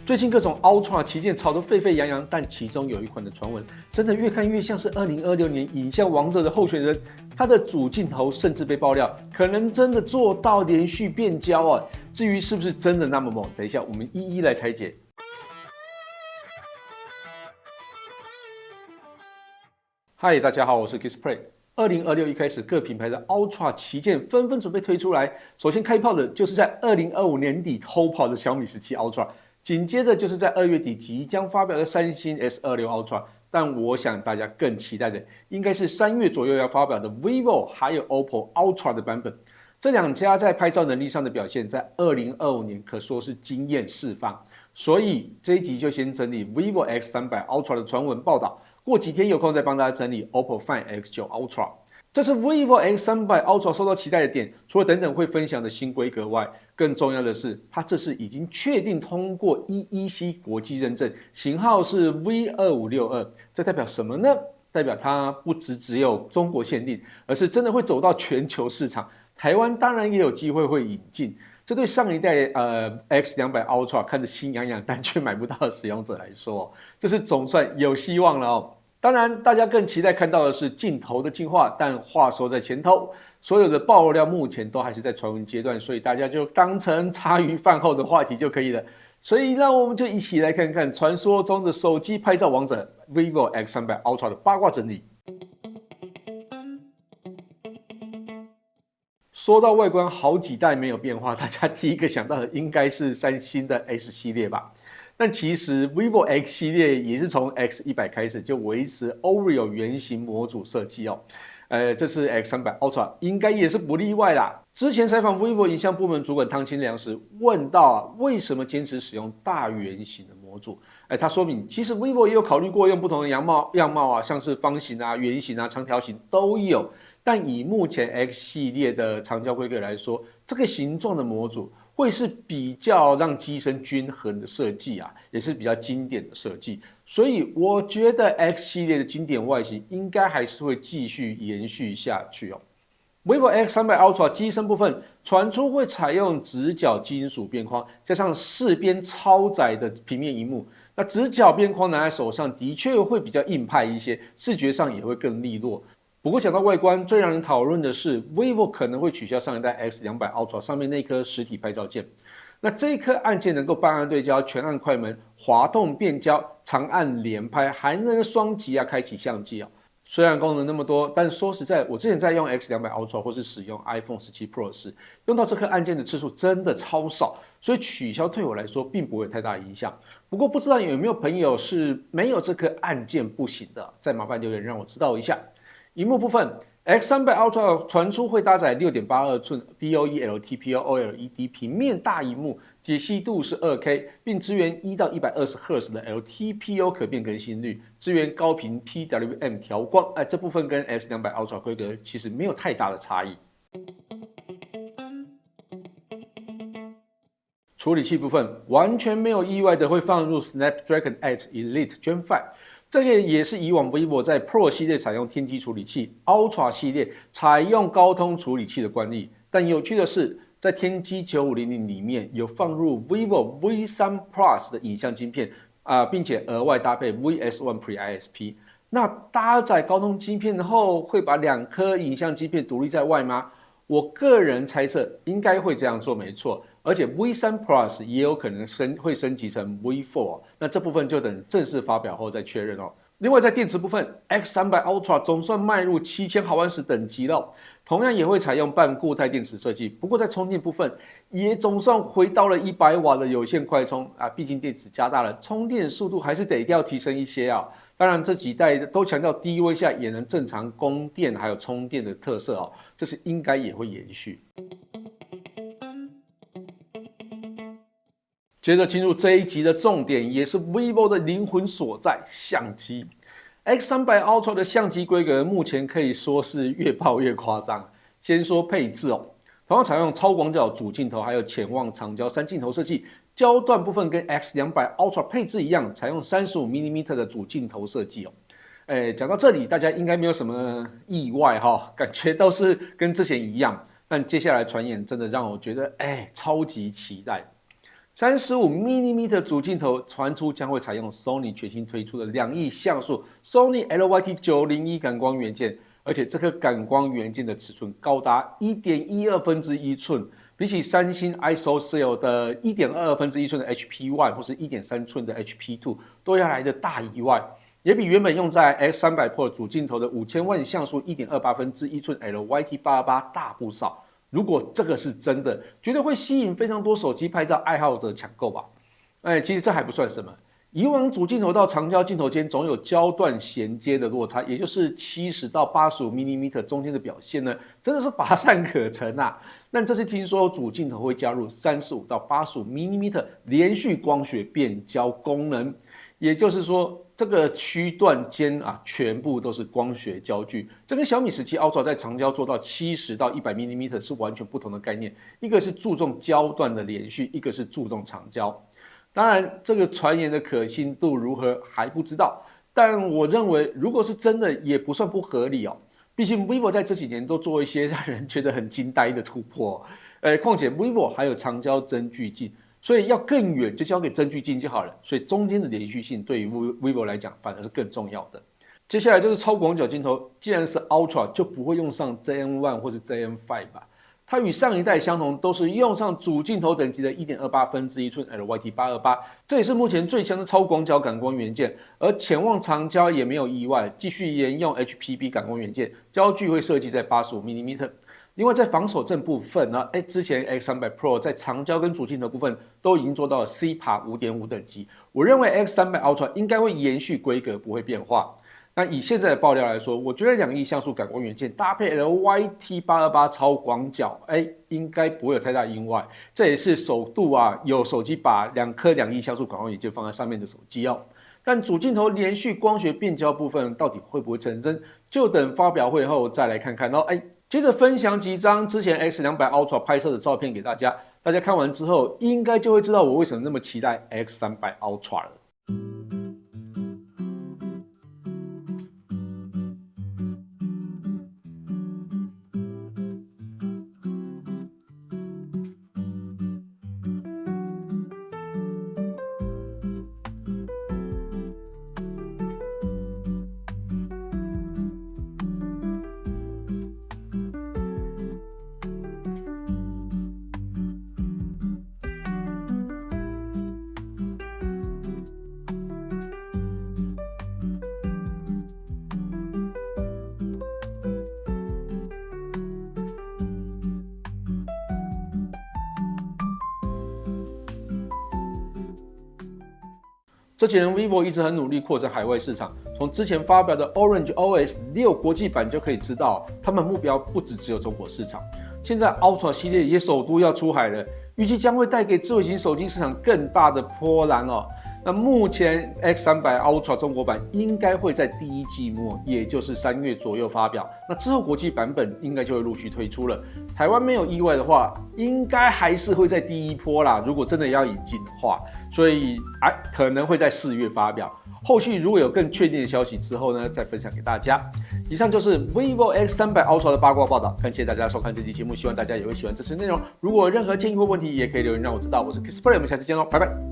最近各種 Ultra 旗艦炒得沸沸揚揚，但其中有一款的傳聞真的越看越像是2026年影像王者的候選人，它的主鏡頭甚至被爆料可能真的做到連續變焦啊！至於是不是真的那麼猛，等一下我們一一來拆解。嗨，大家好，我是 Kissplay。2026一開始，各品牌的 Ultra 旗艦紛紛準備推出來。首先開炮的就是在2025年底偷跑的小米17 Ultra， 緊接着就是在2月底即將發表的三星 S26 Ultra。但我想大家更期待的，應該是3月左右要發表的 vivo 還有 OPPO Ultra 的版本。這兩家在拍照能力上的表現，在2025年可說是驚豔釋放。所以這一集就先整理 vivo X300 Ultra 的傳聞報道。過幾天有空再幫大家整理 OPPO Find X9 Ultra。這是 vivo X300 Ultra 受到期待的點，除了等等會分享的新規格外，更重要的是，它這次已經確定通過 EEC 國際認證，型號是 V2562。這代表什麼呢？代表它不只有中國限定，而是真的會走到全球市場。台灣當然也有機會會引進。這對上一代X200 Ultra 看着心癢癢但卻買不到的使用者來說，這是總算有希望了哦。當然，大家更期待看到的是鏡頭的進化，但話說在前頭，所有的爆料目前都還是在傳聞階段，所以大家就當成茶餘飯後的話題就可以了。所以讓我們就一起來看看傳說中的手機拍照王者 vivo X300 Ultra 的八卦整理。說到外觀，好幾代沒有變化，大家第一個想到的應該是三星的 S 系列吧？但其實 vivo X 系列也是從 X100 開始就維持 Oreo 圓形模組設計哦。這次 X300 Ultra 應該也是不例外啦。之前採訪 vivo 影像部門主管湯清良時，問到為什麼堅持使用大圓形的模組？他說明其實 vivo 也有考慮過用不同的樣貌啊，像是方形啊、圓形啊、長條形都有。但以目前 X 系列的長焦規格來說，這個形狀的模組會是比較讓機身均衡的設計啊，也是比較經典的設計。所以我覺得 X 系列的經典外形應該還是會繼續延續下去哦。vivo X300 Ultra 機身部分傳出會採用直角金屬邊框，加上4邊超窄的平面螢幕。那直角邊框拿在手上的確會比較硬派一些，視覺上也會更利落。不過講到外觀，最讓人討論的是 vivo 可能會取消上一代 X200 Ultra 上面那顆實體拍照鍵。那這一顆按鍵能夠半按對焦、全按快門、滑動變焦、長按連拍，還能雙擊開啟相機。雖然功能那麼多，但說實在，我之前在用 X200 Ultra 或是使用 iPhone 17 Pro 時，用到這顆按鍵的次數真的超少，所以取消對我來說並不會有太大影響。不過不知道有沒有朋友是沒有這顆按鍵不行的，再麻煩留言讓我知道一下。螢幕部分 ，X300 Ultra 傳出會搭載 6.82 寸 BOE LTPO OLED 平面大螢幕，解析度是 2K， 並支援1到120赫茲的 LTPO 可變更新率，支援高頻 PWM 調光。這部分跟 X200 Ultra 規格其實沒有太大的差異。處理器部分，完全沒有意外的會放入 Snapdragon 8 Elite Gen 5。這個也是以往 vivo 在 Pro 系列採用天璣處理器 ，Ultra 系列採用高通處理器的慣例。但有趣的是，在天璣9500裡面有放入 vivo V3 Plus 的影像晶片並且額外搭配 VS1 Pre ISP。那搭載高通晶片後，會把2顆影像晶片獨立在外嗎？我個人猜測應該會這樣做，沒錯。而且 V3 Plus 也有可能會升級成 V4，那這部分就等正式發表後再確認哦。另外在電池部分 ，X300 Ultra 總算邁入7000毫安時等級了，同樣也會採用半固態電池設計。不過在充電部分，也總算回到了100瓦的有線快充啊，畢竟電池加大了，充電速度還是得要提升一些啊。當然這幾代都強調低溫下也能正常供電還有充電的特色哦，這是應該也會延續。接着進入這一集的重點，也是 vivo 的靈魂所在——相機。X300 Ultra 的相機規格目前可以說是越爆越誇張。先說配置哦，同樣採用超廣角主鏡頭，還有潛望長焦3鏡頭設計。焦段部分跟 X200 Ultra 配置一樣，採用35mm 的主鏡頭設計哦。講到這裡，大家應該沒有什麼意外哈，感覺都是跟之前一樣。但接下來傳言真的讓我覺得超級期待。35mm 主鏡頭傳出將會採用 Sony 全新推出的2億像素 Sony LYT901 感光元件，而且這顆感光元件的尺寸高達 1.12寸，比起三星 ISOCELL 的 1.22寸的 HP1 或是 1.3寸的 HP2 都要來得大以外，也比原本用在 X300 Pro 主鏡頭的5000萬像素 1.28寸 LYT828 大不少。如果這個是真的，絕對會吸引非常多手機拍照愛好者搶購吧。其實這還不算什麼，以往主鏡頭到長焦鏡頭間總有焦段銜接的落差，也就是70到85mm 中間的表現呢，真的是乏善可陳啊。但這次聽說主鏡頭會加入35到85mm 連續光學變焦功能，也就是說這個區段間全部都是光學焦距。這跟小米17 Ultra 在長焦做到70到100mm 是完全不同的概念，一個是注重焦段的連續，一個是注重長焦。當然，這個傳言的可信度如何還不知道，但我認為如果是真的，也不算不合理哦。畢竟 vivo 在這幾年都做一些讓人覺得很驚呆的突破，況且 vivo 還有長焦增距鏡，所以要更遠就交給增距鏡就好了。所以中間的連續性對於 vivo 來講反而是更重要的。接下來就是超廣角鏡頭，既然是 Ultra 就不會用上 JN1 或是 JN5 吧。它與上一代相同，都是用上主鏡頭等級的 1.28寸 LYT828， 這也是目前最強的超廣角感光元件。而潛望長焦也沒有意外，繼續沿用 HPB 感光元件，焦距會設計在 85mm。另外在防手震部分呢，之前 X300 Pro 在長焦跟主鏡頭部分都已經做到了 CPA 5.5等級，我認為 X300 Ultra 應該會延續規格，不會變化。那以現在的爆料來說，我覺得2億像素感光元件搭配 LYT828 超廣角，應該不會有太大意外。這也是首度有手機把2顆2億像素感光元件放在上面的手機哦。但主鏡頭連續光學變焦部分到底會不會成真，就等發表會後再來看看哦。接着分享幾張之前 X200 Ultra 拍攝的照片給大家，大家看完之後應該就會知道我為什麼那麼期待 X300 Ultra 了。这几年 vivo 一直很努力擴展海外市場，從之前發表的 Orange OS 6國際版就可以知道，他們目標不只有中國市場。現在 Ultra 系列也首度要出海了，預計將會帶給智慧型手機市場更大的波瀾哦。那目前 X300 Ultra 中國版應該會在第一季末，也就是3月左右發表。那之後國際版本應該就會陸續推出了。台灣沒有意外的話，應該還是會在第一波啦。如果真的要引進的話，所以可能會在4月發表。後續如果有更確定的消息之後呢，再分享給大家。以上就是 vivo X300 Ultra 的八卦報道，感謝大家收看這期節目，希望大家也會喜歡這次內容。如果有任何建議或問題，也可以留言讓我知道。我是 Chris Play，我們下次見嘍，拜拜。